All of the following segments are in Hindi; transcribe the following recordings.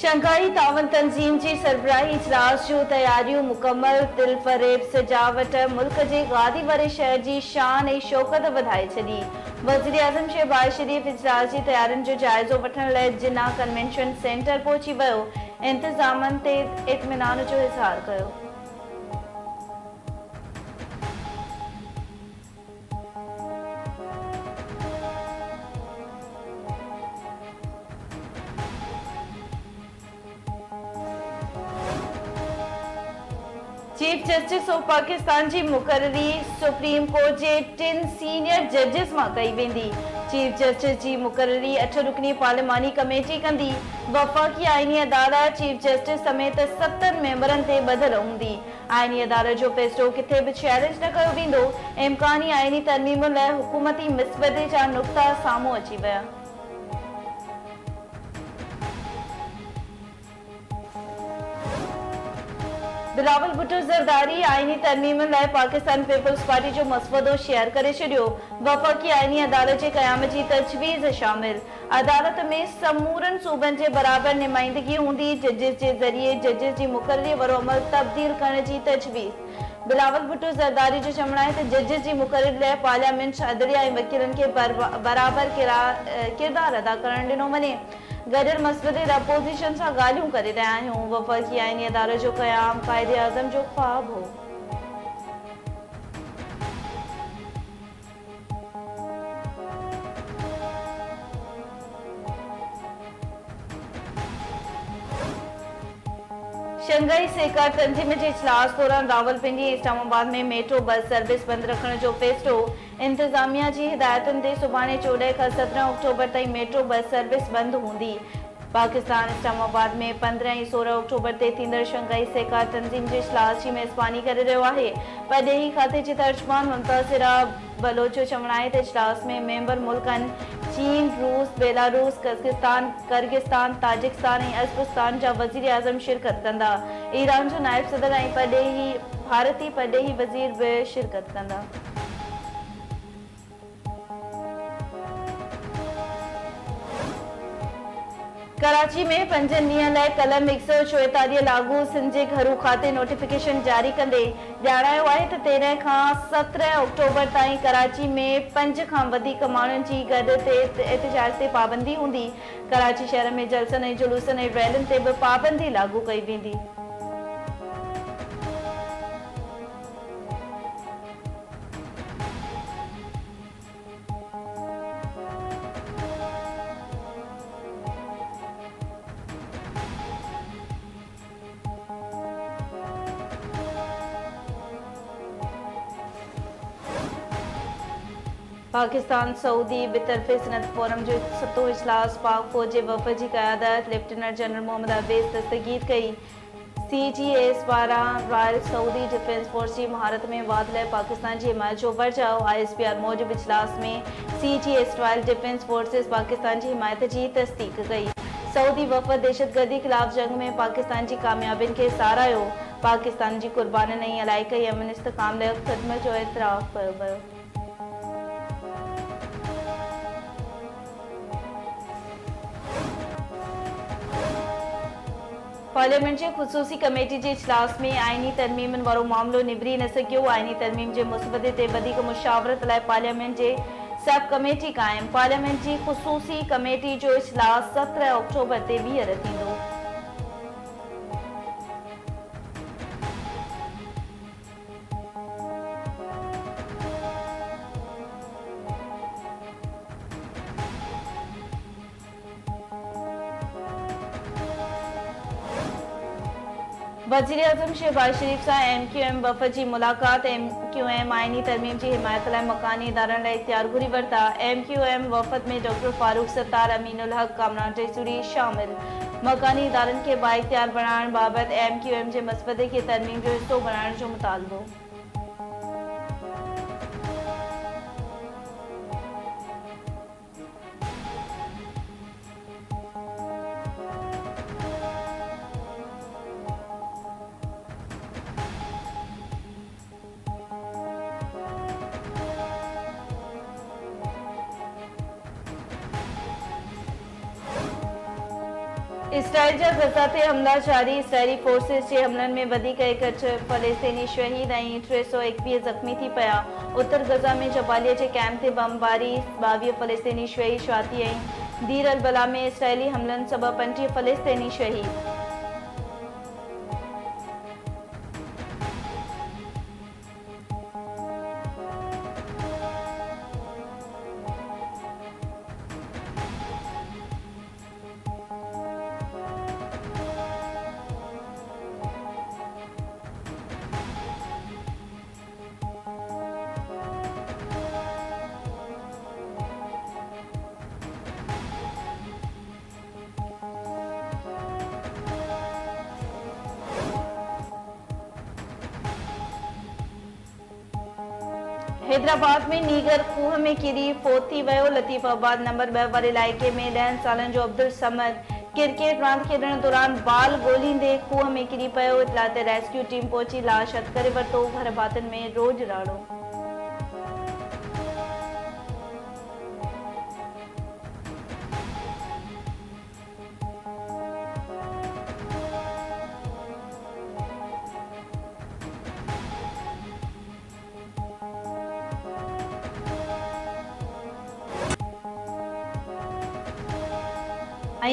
शंघाई तावन तंज़ीम जी सरबराही इजलास जूं तैयारियूं मुकमल। दिल फरेब सजावट मुल्क जे गादी वारे शहर जी शान ऐं शौकत वधाए छॾी। वज़ीर आज़म शहबाज शरीफ़ इजलास जी तैयारियुनि जो जाइज़ो वठण लाइ जिन्ना कन्वेंशन सेंटर पहुची वियो। इंतज़ामनि ते इत्मीनान जो इज़हार कयो। चीफ जस्टिस ऑफ पाकिस्तान जी मुक़ररी सुप्रीम कोर्ट जे 3 सीनियर जजिस मां कई वेंदी। चीफ जस्टिस जी मुक़ररी 8 रुकनी पार्लिमानी कमेटी कंदी। वफ़ाक़ी आइनी अदालत चीफ जस्टिस समेत 7 मेंबरनि ते ॿधल हूंदी। आइनी अदालत जो फ़ैसिलो किथे बि चैलेंज न कयो वेंदो। इम्कानी आइनी तरमीमुनि लाइ हुकूमती मसवदे जा नुक़्ता साम्हूं अची विया। बिलावल भुट्टो ज़रदारी आइनी तरमीमुनि लाइ पाकिस्तान पीपल्स पार्टी जो मसवदो शेयर करे छॾियो। वफ़ाक़ी आइनी अदालत जे क़याम जी तजवीज़ शामिल। अदालत में समूरनि सूबनि जे बराबर नुमाइंदगी हूंदी। जजिस जे ज़रिए जजिस जी मुक़ररी वारो अमल तब्दील करण जी तजवीज़। बिलावल भुट्टो ज़रदारी जो चवणु आहे त जजिस जी मुक़ररी लाइ पार्लियामेंट अदलिया ऐं वकीलनि खे बराबर किरदारु अदा करणु ॾिनो वञे। गॾियल मसवदे लाइ अपोज़िशन सां ॻाल्हियूं करे रहिया आहियूं। वफ़ाक़ी आइनी अदालत जो क़याम क़ाइदे आज़म जो ख़्वाबु हो। शंघाई सहकार तंज़ीम जे इजलास दौरान रावलपिंडी ऐं इस्लामाबाद में मेट्रो बस सर्विस बंदि रखण जो फ़ैसिलो। इंतज़ामिया जी हिदायतुनि ते सुभाणे 14 खां 17 अक्टूबर ताईं मेट्रो बस सर्विस बंदि हूंदी। पाकिस्तान इस्लामाबाद में 15 ऐं 16 अक्टूबर ते थींदड़ शंघाई सहकार तंज़ीम जे इजलास जी मेज़बानी करे रहियो आहे। परॾेही खाते जी तर्जुमान मुंतज़िरा बलोच जो चवणु आहे त इजलास में मेंबर मुल्कनि चीन, रूस, बेलारूस, कज़किस्तान, किर्गिस्तान, ताजिकिस्तान ऐं अज़बकिस्तान जा वज़ीर आज़म शिरकत कंदा। ईरान जो नायब सदर ऐं भारती परॾेही वज़ीर बि शिरकत कंदा। कराची में 5 ॾींहनि लाइ कलम 144 लागू। सिंध जे घरू खाते नोटिफिकेशन जारी कंदे ॼाणायो आहे त 13 खां 17 अक्टूबर ताईं कराची में 5 खां वधीक माण्हुनि जी गॾु एहतिजाज ते पाबंदी हूंदी। कराची शहर में जलसनि ऐं जुलूसनि ऐं रैलियुनि ते बि पाबंदी लागू कई वेंदी। पाकिस्तान सऊदी बितरफ़े सनत फोरम जो 7 इजलास पाक फ़ौज जे वफ़द जी क़यादत लेफ्टिनेंट जनरल मोहम्मद अवैस दस्तगीर कई। CGS पारां रॉयल सऊदी डिफेंस फोर्स जी महारत में वाध लाइ पाकिस्तान जी हिमायत जो बरजाउ। ISPR मूजिब इजलास में CGS royal defence forces Pakistan जी हिमायत जी तस्दीक कई। सऊदी वफ़द दहशतगर्दी ख़िलाफ़ जंग में पाकिस्तान जी कामयाबियुनि खे साराहियो। पाकिस्तान जी क़ुर्बानियुनि ऐं इलाइक़ई अमन इस्तिकाम लाइ ख़िदमत जो एतिराफ़ कयो वियो। पार्लियामेंट जे ख़ुसूसी कमेटी जे इजलास में आइनी तरमीमुनि वारो मामिलो निबिरी न सघियो। आइनी तरमीम जे मसवदे ते वधीक मुशावरत लाइ पार्लियामेंट जे सब कमेटी क़ाइम। पार्लियामेंट जी ख़ुसूसी कमेटी जो इजलास 17 अक्टूबर ते ॿीहर थींदो। वज़ीर आज़म शहबाज शरीफ़ सां MQM वफ़द जी मुलाक़ात। MQM आइनी तरमीम जी हिमायत लाइ मकानी इदारनि लाइ इख़्तियार घुरी वरिता। MQM वफ़द में डॉक्टर फारूक सत्तार, अमीनुल हक, कामरान टेसूरी शामिल। मकानी इदारनि खे बाइख़्तियार बणाइण बाबति MQM जे मसवदे खे तरमीम जो हिसो बणाइण जो मुतालबो। इसराइल जा गज़ा ते हमला जारी। इसराइली फोर्सेस जे हमलनि में वधीक 61 फ़लस्तीनी शहीद ऐं 321 ज़ख़्मी थी पिया। उत्तर गज़ा में जबालिया जे कैंप ते बमबारी, 22 फ़लस्तीनी शहीद। शाती ऐं दीर अल बला में इसराइली हमलनि सबबि 25 फ़लस्तीनी शहीद। हैदराबाद में नीगर खूह में किरी फौत थी वियो। लतीफ़ाबाद नंबर 2 वारे इलाइक़े में 10 सालनि जो अब्दुल समद क्रिकेट रांदि खेॾण दौरान बाल ॻोल्हींदे खूह में किरी पियो। इतला ते रेस्क्यू टीम पहुची लाश हथ करे वरितो। घर भातियुनि में रोज़ राड़ो।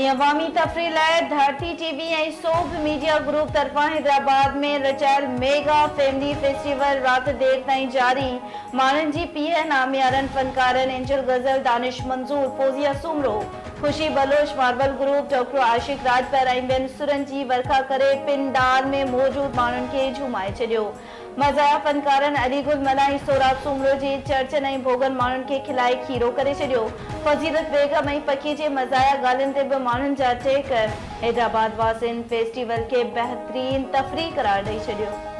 अवामी तफ़रीह लाइ धरती टीवी ऐं सोभ मीडिया ग्रुप तरफ़ां हैदराबाद में रचियल मेगा फैमिली फेस्टिवल राति देर ताईं जारी। माण्हुनि जी पीउ नामियारनि फनकारनि एंजल गज़ल, दानिश मंज़ूर, फौजिया सुमरो, खुशी बलोच, मार्बल ग्रुप, डॉक्टर आशिक राजपर ऐं ॿियनि सुरनि जी वर्खा करे पिंडाल में मौजूद माण्हुनि खे झुमाए छॾियो। मज़ाया फनकारनि अलीगुल मलाई, सोराब सुमरो जी चर्चनि ऐं भोगन माण्हुनि खे खिलाए खीरो करे छॾियो। फज़ीलत बेगम ऐं पखी जे मज़ाया ॻाल्हियुनि ते बि माण्हुनि जा टेक। हैदराबाद वासियुनि फेस्टिवल खे बहितरीन तफ़रीह करार ॾेई छॾियो।